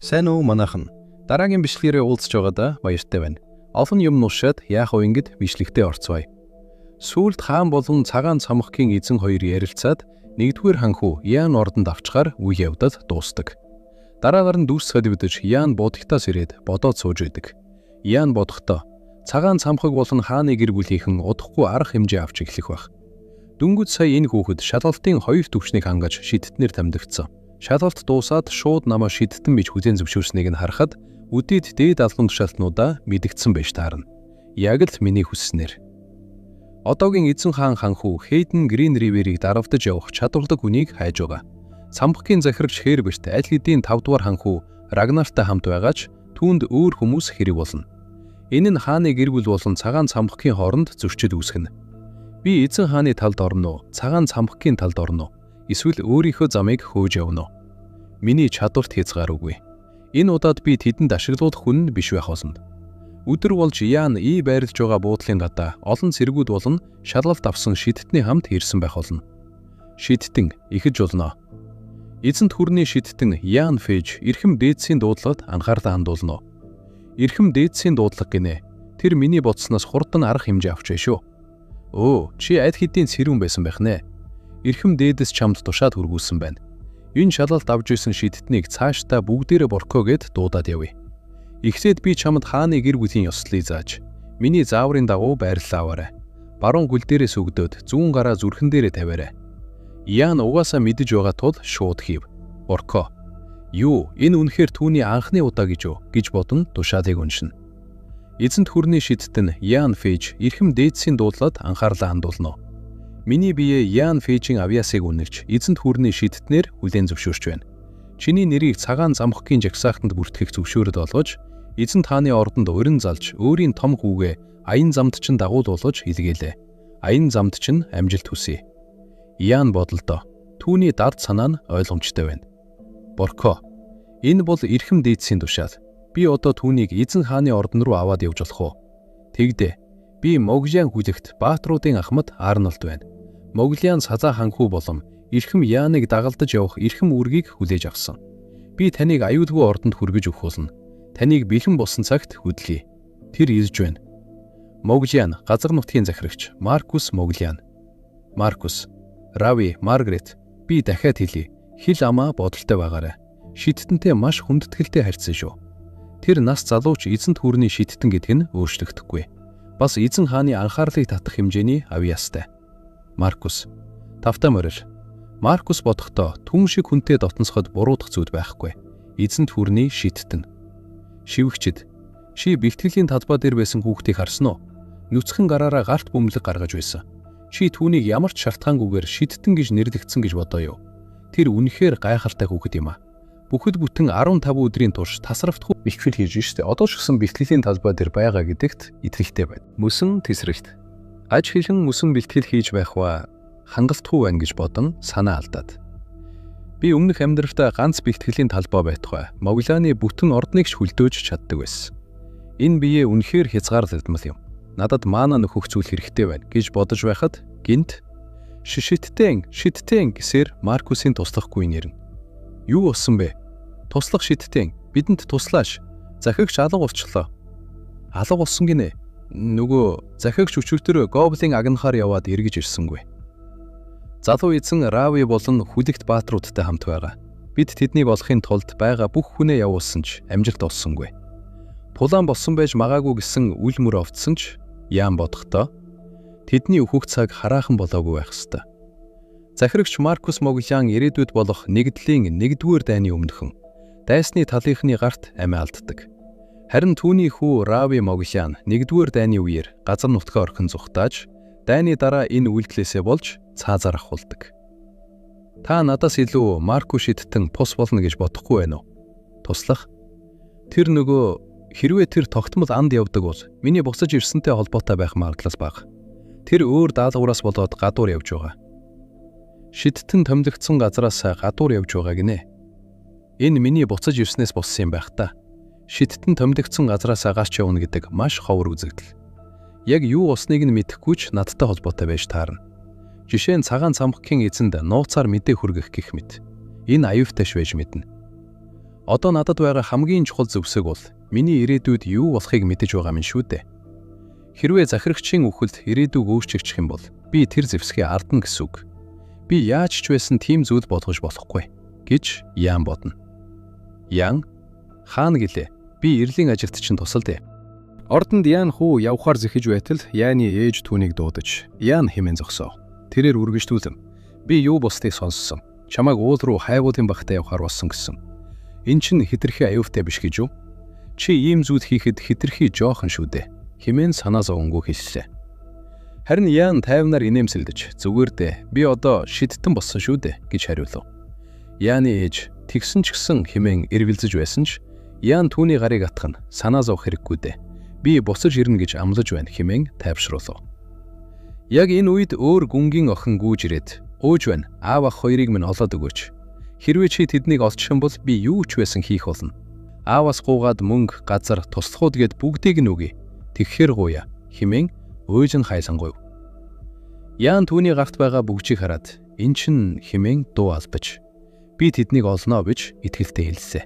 Сайн уу манайхан. Дараагийн бичлэгээрээ уулзч байгаадаа баяртай байна. Олон юм нушаад яах вэ ингэж бичлэгтээ орцгоё. Сүүлд хаан болон цагаан цамхгийн эзэн хоёр ярилцаад нэгдүгээр ханху Яан ордонд авчгаар үе явдад дуустдаг. Дараагаар нь дүүс соливдож Яан бодогтоос ирээд бодоод сууж идэг. Яан бодохдоо цагаан цамхаг болон хааны гэр бүлийнхэн удахгүй арга хэмжээ авч эхлэх байх. Дөнгөж сая энэ хүүхэд шалгалтын хоёр төвчнийг хангаж шидтнэр тамдигдсан. Шалгалт дуусаад шууд намаа шидтэн бич хүзэн зөвшөөрснийг нь харахад үдийд дээд албан тушаалтнуудаа мэдгдсэн байж таарна. Яг л миний хүсснээр. Одоогийн эзэн хаан ханху Хейден Грин Риверийг даравдаж явах чадвартай хүнийг хайж байгаа. Цамхгийн захирагч Херберт аль хэдийн 5 дугаар ханху Рагнартай хамт байгаач түүнд өөр хүмүүс хэрэг болно. Энэ нь хааны гэр бүл болон цагаан цамхгийн хооронд зөрчил үүсгэнэ. Би эзэн хааны талд орно уу? Цагаан цамхгийн талд орно уу? Эсвэл өөрийнхөө замыг хөөж явна уу? Миний чадварт хязгааргүй. Энэ удаад би тэдэнд ашиглуулах хүн нь биш байх болно. Өдөр болж Яан байрлаж байгаа буудлын гадаа олон цэргүүд болон шалгалт авсан шидтний хамт ирсэн байх болно. Шидтэн ихэж болно. Эзэнт хүрний шидтэн Яан Фэж эрхэм дээдсийн дуудлагад анхаарлаа хандуулна. Эрхэм дээдсийн дуудлага гинэ. Тэр миний бодсноос хурдан арга хэмжээ авчээ шүү. Өө, чи аль хэдийн цэрүүн байсан байх нэ. Эрхэм дээдэс чамд тушаад хүргүүлсэн байна. Энэ шалгалт авж исэн шидтнийг цаашдаа бүгдээрээ борко гэд дуудаад явъя. Эхлээд би чамд хааны гэр бүлийн ёслолыг зааж, миний зааврын дагуу байрлалаа аваарай. Баруун гүл дээрээс өгдөөд зүүн гараа зүрхэн дээрээ тавиарай. Яан угаасаа мэдэж байгаа тул шууд хийв. Борко. Юу, энэ үнэхээр түүний анхны удаа гэж бодон тушаалыг уншина. Эзэнт хүрний шидтэн Яан Фэж эрхэм дээдсийн дуудлагад анхаарлаа хандуулна. Миний бие Яан Фэжийн авьяасыг үнэлж эзэнт хүрний шидтнэр хүлээн зөвшөөрч байна. Чиний нэрийг цагаан замхгийн жагсаалтанд бүртгэх зөвшөөрөл олгож, эзэнт хааны ордонд урин залж, өөрийн том хүүгээ аян замд чинь дагуулуулж илгээлээ. Аян замд чинь амжилт хүсье. Яан бодолдоо. Түүний дард санаа нь ойлгомжтой байна. Борко. Энэ бол эрхэм дээдсийн тушаал. Би одоо түүнийг эзэн хааны ордон руу аваад явж болох уу? Тэгдэ. Би Моглиан хүлэгт баатруудын ахмад Арнольд байна. Моглиан сазаа ханху болон эрхэм Яаныг дагалдаж явах эрхэм үргийг хүлээж авсан. Би таныг аюулгүй ордонд хүргэж өгөх болно. Таныг бэлэн болсон цагт хөдлөе. Тэр ирж байна. Моглиан газар нутгийн захирагч Маркус Моглиан. Маркус, Рави, Маргарет, би дахиад хэлье. Хил амаа бодолтой байгаарай. Шидтэнтэй маш хүндэтгэлтэй харьцсан шүү. Тэр нас залууч эзэнт хүрний шидтэн гэдг нь өөрчлөгдөхгүй. Бас эзэн хааны анхаарлыг татах хэмжээний авьяастай. Маркус. Тавтай морил. Маркус бодохдоо түн шиг хүнтэй дотносоход буруудах зүйл байхгүй. Эзэнт хүрний шидтэн. Шивгчэд. Чи бэлтгэлийн талбай дээр байсан хүүхдийг харсан уу? Нүцгэн гараараа гарт бөмбөлөг гаргаж байсан. Чи түүнийг ямар ч шалтгаангүйгээр шидтэн гэж нэрлэгдсэн гэж бодоё. Тэр үнэхээр гайхалтай хүүхэд юм а. Бүхэл бүтэн 15 өдрийн турш тасралтгүй бэлтгэл хийж штэ. Одоо ч гэсэн бэлтгэлийн талбай дээр байгаа гэдэгт итгэлтэй байна. Мөсөн тесрэгт. Аж хилэн мөсөн бэлтгэл хийж байх ба хангалтгүй байна гэж бодон санаа алдаад. Би өмнөх амьдралдаа ганц бэлтгэлийн талбай байтугай Моглианы бүтэн ордныг ч хүлдөөж чаддаг байсан. Энэ бие үнэхээр хязгаарлагдмал юм. Надад маана нөхөх зүйл хэрэгтэй байна гэж бодож байхад гинт шидтэн гэсээр Маркусын туслахгүй нэрнэ. Юу болсон бэ? Туслах шидтэн бидэнд туслааш. Захигч алга болчихлоо. Алга болсон гинэ. Нөгөө захигч өчигдөр гоблин агнахаар яваад эргэж ирсэнгүй. Залуу эзэн Рави болон хүлэгт баатруудтай хамт байгаа. Бид тэднийг олохын тулд байгаа бүх хүнээ явуулсан ч амжилт олсонгүй. Пулаан болсон байж магаагүй гэсэн үл мөр овдсон ч Яан бодохдоо тэдний өөхөх цаг хараахан болоогүй байх ёстой. Захирагч Маркус Моглиан ирээдүйд болох нэгдлийн 1-р дайны өмнөхөн дайсны талынхны гарт амиа алддаг. Харин түүний хүү Рави Моглиан 1-р дайны үеэр газар нутгаа орхин зүхтааж дайны дараа энэ үйлдэлээсээ болж цаазаар ахуулдаг. Та надаас илүү Маркус шидтэн пус болно гэж бодохгүй байна уу? Туслах. Тэр нөгөө хэрвээ тэр тогтмол анд явдаг бол миний буцаж ирсэнтэй холбоотой байх магадлал бага. Тэр өөр даалгавраас болоод гадуур явж байгаа. Шидтэн томилогдсон газараас гадуур явж байгаа гинэ. Энэ миний буцаж ирснээс болсон юм байх та. Шидтэн томилогдсон газараас гарч явна гэдэг маш ховор үзэгдэл. Яг юу болсныг нь мэдэхгүй ч надтай холбоотой байж таарна. Жишээ нь цагаан цамхгийн эзэнд нууцаар мэдээ хүргэх гэх мэт. Энэ аюултай байж мэднэ. Одоо надад байгаа хамгийн чухал зөвсөг бол миний ирээдүйд юу болохыг мэдэж байгаа минь шүү дээ. Хэрвээ захирагчийн үхэлд ирээдүйг өөрчилчих юм бол би тэр зэвсгээ алдна гэсэн үг. Би яаж ч байсан тийм зүйл болгож болохгүй гэж Ян бодно. Ян хаана гэлээ? Би эрлийн ажилд чинь тусалдээ. Ордонд Ян хүү явхаар зэхэж байтал Яны ээж түүнийг дуудаж Ян хэмээн зогсоо. Тэрээр үргэлжлүүлэн би юу бусдыг сонссон. Чамайг уул руу хайвуулын багтаа явахаар болсон гэсэн. Эн чинь хитрхи аюултай биш гэж юу? Чи ийм зүйл хийхэд хитрхи жоохон шүү дээ. Хэмээн санаа зовонгүй хэллээ. Харин Ян тайвнаар инээмсэлдэж зүгээр дээ. Би одоо шидтэн болсон шүү дээ гэж хариулав. Яны ээж тэгсэн ч гэсэн хэмээн эргэлзэж байсан ч Ян түүний гарыг атгах нь санаа зовох хэрэггүй дээ. Би буцаж ирнэ гэж амлаж байна хэмээн тайвшруулав. Яг энэ үед өөр гүнгийн охин гүйж ирээд ууж байна. Аав ах хоёрыг минь олоод өгөөч. Хэрвээ чи тэднийг олчих юм бол би юу ч байсан хийх болно. Ааваас гуугаад мөнгө, газар, туслахуд гээд бүгдийг нь өгье. Тэгэхэр гуя хэмээн өөж нь хайлангуйв. Ян түүний гарт байгаа бүгжийг хараад эн чин хэмээн дуу албаж би тэднийг олноо гэж итгэлтэй хэллээ.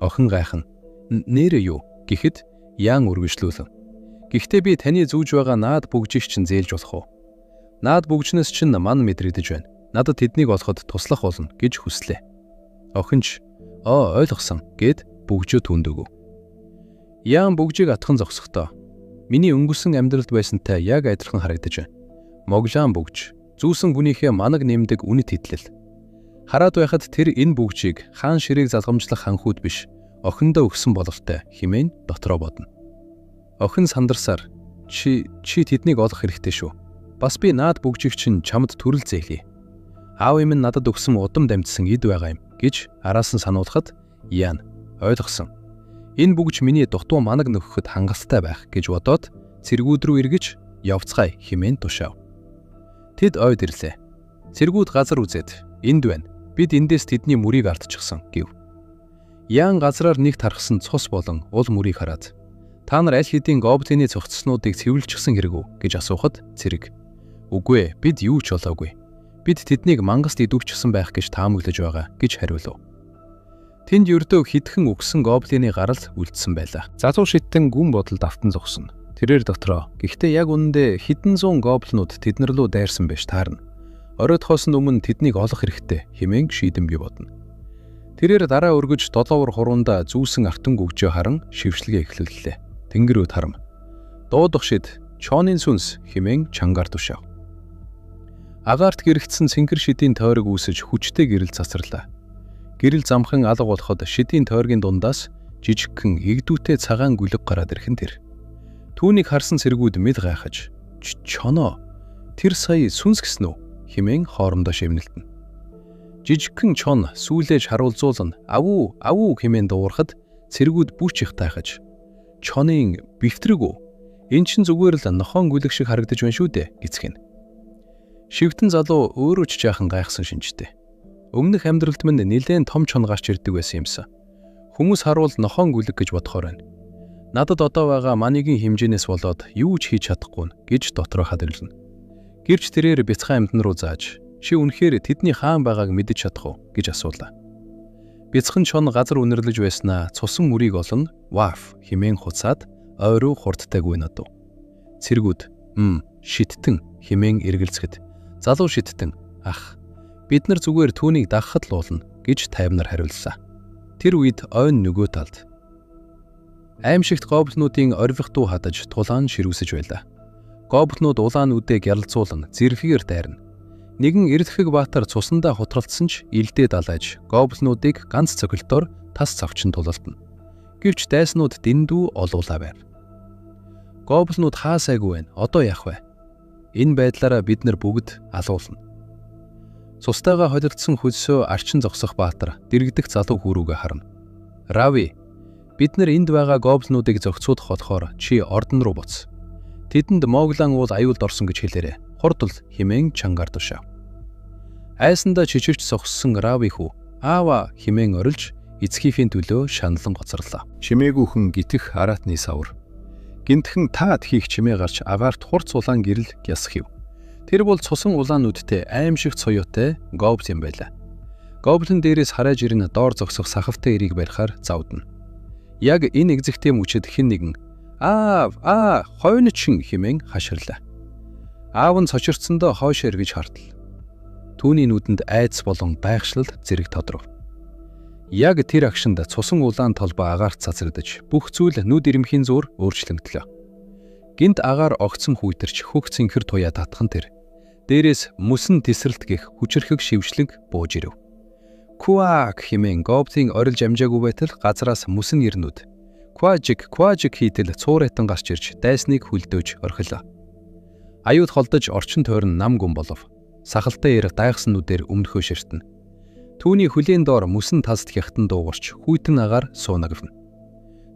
Охин гайхан нэрээ юу гэхэд Ян үргэлжлүүлэн. Гэхдээ би таны зүүж байгаа наад бүгжийг чинь зээлж болох уу? Наад бүгжнээс чинь ман мэдрэгдэж байна. Надад тэднийг олоход туслах болно гэж хүслээ. Охинч ойлгосон гэд бүгжөө түнд өгөв. Ян бүгжийг атхан зогсохдоо миний өнгөрсөн амьдралд байсантай яг адилхан харагдаж байна. Моглаан бүгж, зүүсэн гүнийхээ манаг нэмдэг үнэт хэтлэл. Хараад байхад тэр энэ бүгжийг хаан ширээг залгамжлах ханхүүд биш, охиндоо өгсөн бололтой хэмээн дотроо бодно. Охин сандарсаар чи тэднийг олох хэрэгтэй шүү. Бас би наад бүгжийг чинь чамд төрөл зээлье. Аав минь надад өгсөн удам дамжсан эд байгаа юм гэж араас нь сануулхад Ян ойлгосон. Энэ бүгж миний дутуу манаг нөхөхөд хангалттай байх гэж бодоод цэргүүд рүү эргэж явцгаая хэмээн тушаав. Тэд ойд ирлээ. Цэргүүд газар үзээд энд байна. Бид эндээс тэдний мөрийг ардчихсан гэв. Ян газраар нэг тархсан цус болон ул мөрийг хараад та нар аль хэдийн гоблины цогцснуудыг цэвэрлчихсэн хэрэг үү гэж асуухад цэрэг үгүй ээ бид юу ч болоогүй. Бид тэднийг мангаст идвчсэн байх гэж таамаглаж байгаа гэж хариулв. Тэнд ердөө хитгэн үгсэн гоблины гарал үлдсэн байлаа. Залуу шиттэн гүн бодолд автан зогсно. Тэрээр дотроо гэхдээ яг үнэндээ хэдэн зуун гоблинууд тэднэр лөө дайрсан байж таарна. Оройтхоос өмнө тэднийг олох хэрэгтэй хэмээн шийдэн бий бодно. Тэрээр дараа өргөж долоовор хуруунда зүүсэн артан гүгжөө харан шившлэгээ эхлүүллээ. Тэнгэрүүд харам. Дуудах шид чооны сүнс хэмээн чангаар тушаав. Агаарт гэрэгдсэн цэнхэр шидийн тойрог үүсэж хүчтэй гэрэл цацрлаа. Гэрэл замхан алга болоход шидийн тойргийн дундаас жижигхэн игдүүтэй цагаан гүлэг гараад ирхэн тэр. Түүнийг харсан цэргүүд мэд гайхаж чоноо тэр сая сүнс гисэн үү хэмээн хоорондоо шивнэлтэн. Жижигхэн чон сүүлээж харуулзуулна авуу хэмээн дуурахад цэргүүд бүч их тайхаж чонын бифтрэг үү эн чин зүгээр л нохон гүлэг шиг харагдаж байна шүү дээ гэцгэн. Шивтэн залуу өөрөө ч жаахан гайхсан шинжтэй. Өмнөх амьдралд минь нэлээд том чон гарч ирдэг байсан юмсан. Хүмүүс харуул нохон гүлэг гэж бодохоор байна. Надад одоо байгаа манигийн хэмжээнээс болоод юу ч хийж чадахгүй гэж дотроо хадгална. Гэрч тэрээр бяцхан амьтан руу зааж чи үнэхээр тэдний хаан байгааг мэдэж чадах уу гэж асуулаа. Бяцхан чон газар үнэрлэж байснаа цусан мөрийг олно ваф хэмээн хуцаад ойруу хурдтай гүйнэдв. Цэргүүд шиттэн хэмээн эргэлзэхэд залуу шиттэн ах бид нар зүгээр түүнийг дагахад л уулна гэж тайвнаар хариуллаа. Тэр үед ойн нөгөө талд аимшигт гоблинуудын орвих дуу хадаж тулаан ширүүсэж байлаа. Гоблинууд улаан үдээ гялалзуулан зэрэгээр дайрна. Нэгэн эрдэхэг баатар цусандаа хутралдсан ч илдээ далайж гоблинуудыг ганц цохилтоор тас цавчин тулалдана. Гэвч дайснууд дэндүү олуулаа байв. Гоблинууд хаа сайгүй байна. Одоо яах вэ? Энэ байдлаараа бид нар бүгд алуулна. Цустайгаа холилдсон хөлсөө арчин зогсох баатар дэрэгдэх залуу хүүрүүгээ харна. Рави, бид нар энд байгаа гоблинуудыг зохицуулах болохоор чи ордон руу буц. Тэдэнд Моглан уул аюулд орсон гэж хэлээрэй. Хурдл хэмээн чангаар тушаав. Айсандаа чичирч зогссон Рави хүү аава хэмээн орилж эцгийнхээ төлөө шаналн гоцорлоо. Чимээгүйхэн гитэх араатны савар. Гинтхэн таад хийх чимээ гарч агаарт хурц улаан гэрэл гясхив. Тэр бол цусан улаан нүдтэй аимшигт соёотой гоблин юм байлаа. Гоблин дээрээс хараж ирнэ доор зогсох сахавтай эрийг барихаар завдна. Яг энэ экзектэй мөчөд хэн нэгэн хойночин хэмээн хаширлаа. Аав нь цочирцсондоо хойшоо эргэж хартал. Түүний нүдэнд айдас болон гайхшлал зэрэг тодров. Яг тэр агшинд цусан улаан толбоо агаарт цацрагдаж бүх зүйл нүд ирэмхийн зуур өөрчлөгдлөө. Гинт агаар огцсон хүйтэрч хөх цэнхэр туяа татхан тэр. Дээрээс мөсөн тесрэлт гих хүчрхэг шившлэг бууж ирэв. Куак хэмээн гоблин орилж амжаагүй байтал газраас мөсөн ирнүүд. Кважик хийтэл цуурайтан гарч ирж дайсныг хүлдөөж орхилоо. Аюуд холдож орчин тойрон нам гүн болов. Сахалтай ир дайгсан нүдээр өмнөхөө ширтэн. Түүний хөлийн доор мөсөн таст хягтан дуугарч хүйтэн агаар суунагвна.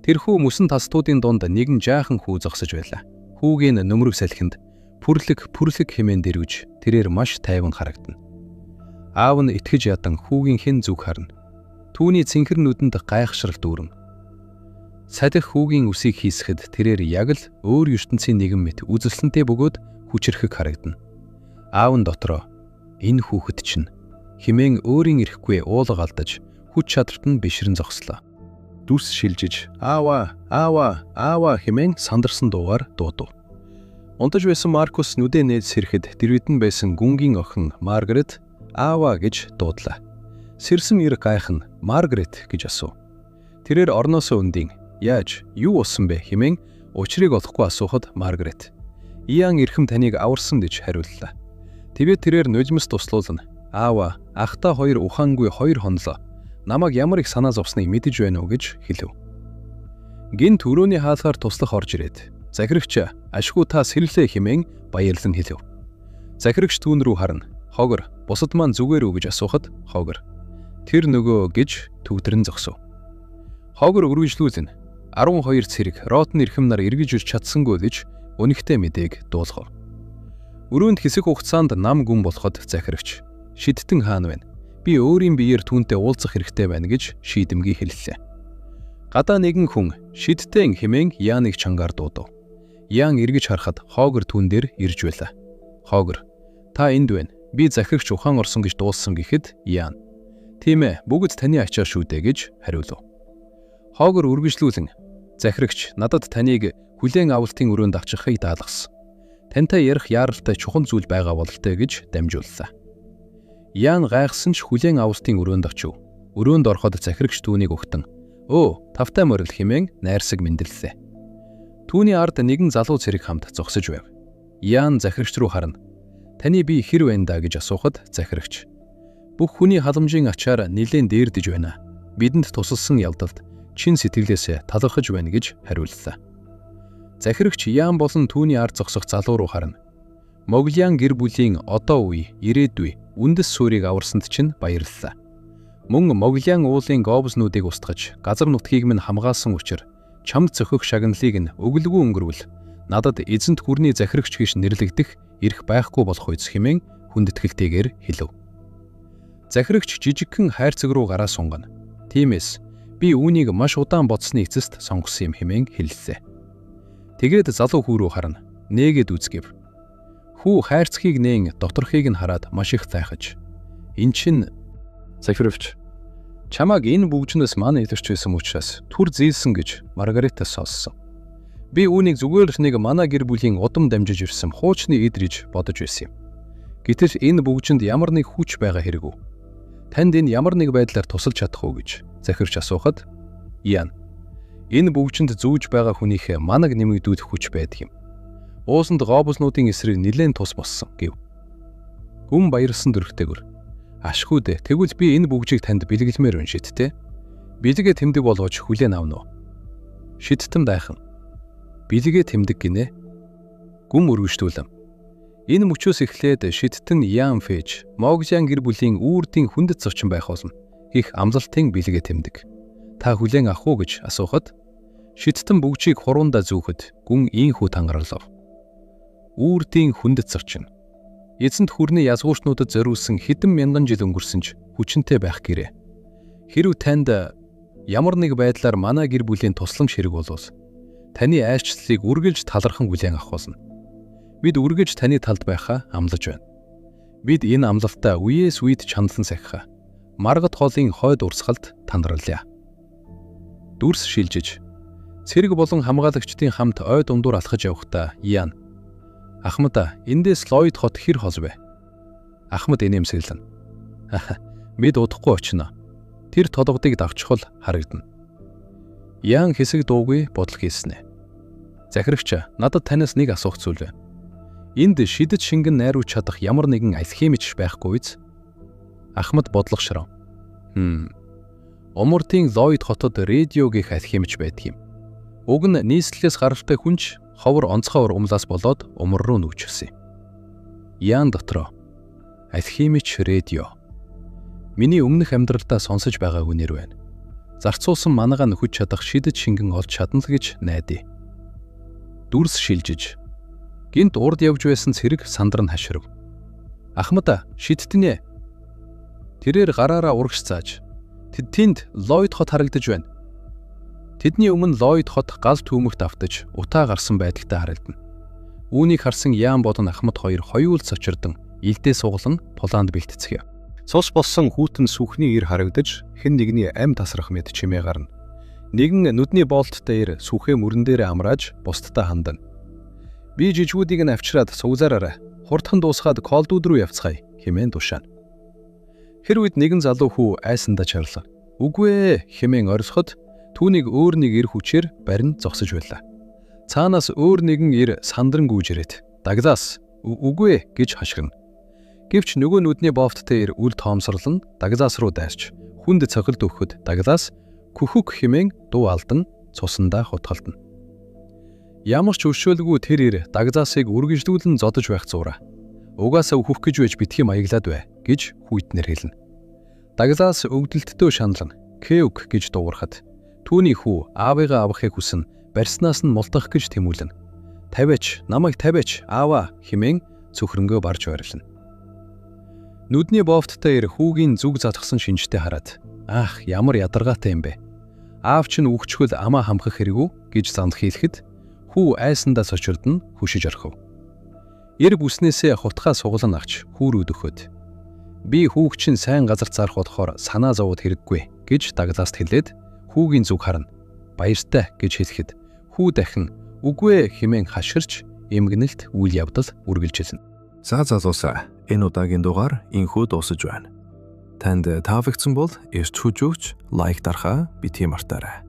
Тэрхүү мөсөн тастуудын дунд нэгэн жаахан хүү зогсож байлаа. Хүүгийн нөмрөг салхинд пүрлэг хэмээн дэрвж тэрээр маш тайван харагдана. Аав нь итгэж ядан хүүгийн хэн зүг харна. Түүний цэнхэр нүдэнд гайхшрал дүүрэн. Садих хүүгийн үсийг хийсгэд тэрээр яг л өөр ертөнцийн нэгэн мэт үзэсгэлэнтэй бөгөөд хүчрхэг харагдана. Аав нь дотроо энэ хүүхэд чинь хэмээн өөрийн ирэхгүй уулга алдаж хүч чадварт нь бишрэн зогслоо. Дүрс шилжиж аава хэмээн сандарсан дуугаар дуудав. Унтаж байсан Маркус нүдээ нээж сэрэхэд дэрвэдэн байсан гүнгийн охин Маргарет аава гэж дуудлаа. Сэрсэн ир гайхан Маргарет гэж асуув. Тэрээр орноосоо өндийн яаж юу болсон бэ хэмээн учрыг олохгүй асуухад Маргарет Иан эрхэм таныг аварсан гэж хариуллаа. Тэгээд тэрээр нулимс туслуулна. Аава ахта хоёр ухаангүй хоёр хонлоо. Намайг ямар их санаа зовсныг мэдэж байна уу гэж хэлв. Гин төрөөний хаалгаар туслах орж ирээд захирагч ашгүй та сэрлээ хэмээн баярлан хэлв. Захирагч түүн рүү харна. Хогор бусад маань зүгээр үү гэж асуухад хогор тэр нөгөө гэж төгдрөн зогсов. Хогор өргөжлүүлэн 12 цэрэг ротны эрхэм нар эргэж ирч чадсангүй гэж өнөхтэй мэдээг дуулгав. Өрөөнд хэсэг хугацаанд нам гүн болоход захирагч шидтэн хаан байна. Би өөрийн биеэр түүнтэй уулзах хэрэгтэй байна гэж шийдэмгий хэллээ. Гадаа нэгэн хүн шидтэн хэмээн Яаныг чангаар дуудав. Яан эргэж харахад хогор түүн дээр ирж байлаа. Хогор та энд байна. Би захирагч ухаан орсон гэж дуулсан гэхэд Яан тийм ээ бүгд таны ачаа шүү дээ гэж хариулв. Хогор үргэлжлүүлэн захирагч надад таныг хүлээн авалтын өрөөнд авчихыг даалгасан. Тантай ярих яаралтай чухал зүйл байгаа бололтой гэж дамжууллаа. Яан гайхсан ч хүлээн авалтын өрөөнд очив. Өрөөнд ороход захирагч түүнийг өгтөн тавтай морил хэмээн найрсаг мэндэллээ. Түүний ард нэгэн залуу цэрэг хамт зогсож байв. Яан захирагч руу харна. Таны бие хэр байна да гэж асуухад захирагч бүх хүний халамжийн ачаар нэлээд дээрдэж байна. Бидэнд тусалсан явдалд чин сэтгэлээсээ талархаж байна гэж хариуллаа. Захирагч Яан болон түүний ард зогсох залуу руу харна. Моглиан гэр бүлийн одоо үе, ирээдүй, үндэс суурийг аварсанд чинь баярлалаа. Мөн Моглиан уулын гобзнуудыг устгаж, газар нутгийг минь хамгаалсан учраас чамд цохих шагналыг нь өглгүй өнгөрвөл надад эзэнт гүрний захирагч гэж нэрлэгдэх эрх байхгүй болох үз хэмээн хүндэтгэлтэйгээр хэлв. Захирагч жижигхэн хайрцаг руу гараа сунгана. Тиймээс би үүнийг маш удаан бодсны эцэст сонгосон юм хэмээн хэллээ. Тэгээд залуу хүү рүү харна. Нээгээд үзгэв. Хүү хайрцгийг нээн доторхыг нь хараад маш их тайхаж. Эн чин захирагч чамааг энэ бүгжнээс маань илэрч байсан учраас түр зээлсэн гэж Маргаретаас сонссон. Би үүнийг зүгээр л нэг манай гэр бүлийн удам дамжиж ирсэн хуучны идриж бодож байсан юм. Гэтэл энэ бүгжинд ямар нэг хүч байгаа хэрэг үү? Танд энэ ямар нэг байдлаар тусалж чадах уу гэж захирч асуухад Яан энэ бүгжинд зүүж байгаа хүнийхээ манаг нэмэгдүүлэх хүч байдаг юм. Уусанд гобзнуудын эсрэг нэлээд тус боссон гэв. Гүн баярлсан дөрөхтэйгөр ашгүй дээ. Тэгвэл би энэ бүгжийг танд бэлгэлмээр байна шидтэй. Бэлгээ тэмдэг болгож хүлээн авна уу? Шидтэм дайхан. Бэлгээ тэмдэг гинэ. Гүн өргөжтүүлэм. Энэ мөчөөс эхлээд шидтэн Яан Фэж, Моглиан гэр бүлийн үүрдийн хүндэт зочин байх болно. Их амлалтын бэлгээ тэмдэг. Та хүлээн авах уу гэж асуухад шидтэн бүгжийг хурундаа зүүхэд гүн ийхүү тангарлав. Үүрдийн хүндэт зочин. Эзэнт хүрний язгуурчнуудад зориулсан хэдэн мянган жил өнгөрсөн ч хүчинтэй байх гэрээ. Хэрв танд ямар нэг байдлаар манай гэр бүлийн тусламж хэрэг болвол таны айлчлалыг үргэлж талархан хүлээн авах болно. Бид үргэлж таны талд байхаа амлаж байна. Бид энэ амлалтаа үеэс үед чандлан сахиха. Маргад хоолын хойд урсгалд тандралъя. Дүрс шилжиж цэрэг болон хамгаалагчдын хамт ой дундуур алхаж явахдаа Ян Ахмад эндээс Ллойд хот хэр хол вэ? Ахмад инээмсэглэн. Бид удахгүй очино. Тэр толгодыг давчхал харагдана. Ян хэсэг дуугүй бодол хийснэ. Захирагч надад танаас нэг асуух зүйл байна. Энд шидэд шингэн найруулж чадах ямар нэгэн алхимич байхгүй биз? Ахмад бодлогошроо. Умурдын Ллойд хотод радио гэх алхимич байдаг юм. Уг нь нийслэлээс гаралтай хүнч ховор онцгойор умлаас болоод умар руу нүүчилсэн. Ян дотроо алхимич радио. Миний өмнөх амьдралдаа сонсож байгаа үнээр байна. Зарцуулсан манагаа нөхөж чадах шидэд шингэн олж чадна л гэж найдаа. Дүрс шилжиж гинт урд явж байсан цэрэг сандран хаширв. Ахмад шидтэнэ. Тэрээр гараараа урагш зааж. Тэнд Ллойд хот харагдаж байна. Тэдний өмнө Ллойд хот гал түүмэгт автаж утаа гарсан байдагтай харагдана. Үүнийг харсан Ян болон Ахмад хоёр хоёул цочирдон илдээ суглан тулаанд бэлтцгэв. Цус болсон хүүтэн сүхний ир харагдаж хэн нэгний ам тасрах мэт чимээ гарна. Нэгэн нүдний болттой ир сүхээ мөрөн дээрээ амрааж бусдтай хандана. Би жижигүүдийг нь авчираад сугзаараарай. Хурдхан дуусгаад колдууд руу явцгаая хэмээн тушаана. Тэр үед нэгэн залуу хүү айсандаа чарлаа. Үгүй ээ хэмээн орилоход түүнийг өөр нэг ир хүчээр барин зогсож байлаа. Цаанаас өөр нэгэн ир сандран гүйж ирээд Даглас үгүй гэж хашгирна. Гэвч нөгөө нүдний бовттой ир үл тоомсорлон Даглас руу дайрч хүнд цохилд өгөхөд Даглас күхүг хэмээн дуу алдан цусандаа хутгалдана. Ямар ч өршөөлгүй тэр ир Дагласыг үргэлжлүүлэн зодож байх зураа. Угаасаа өөхөх гэж байж битгий маяглаад бай гэж хүйтнэр хэлнэ. Даглас өвдөлтдөө шанална. Кеук гэж дуурахад түүний хүү аавыгаа авахыг хүснэ. Барьснаас нь мулдах гэж тэмүүлнэ. Тавиач, намайг тавиач, ааваа хэмээн цөхрөнгөө барж байрлана. Нүдний бовттой ир хүүгийн зүг затгсан шинжтэй хараад "Ах, ямар ядаргаатай юм бэ. Аав чинь үхчихвэл амаа хамхах хэрэггүй" гэж занд хийлэхэд хүү айсандаа сочирдон хүшиж орхив. Ир бүснээсээ хутгаа суглан авч хүүрүүд өгөхөд "Би хүүг чинь сайн газарт зарах болохоор санаа зовоод хэрэггүй" гэж Дагласт хэлээд хүүгийн зүг харна. "Баяртай" гэж хэлэхэд хүү дахин "Үгүй ээ" хэмээн хашгирч эмгэнэлт үйл явдал үргэлжилнэ. За залуусаа энэ удаагийн дугаар инхүү дуусаж байна. Танд таалагдсан бол эрт хүжүүч лайк дарахаа бити мартаарай.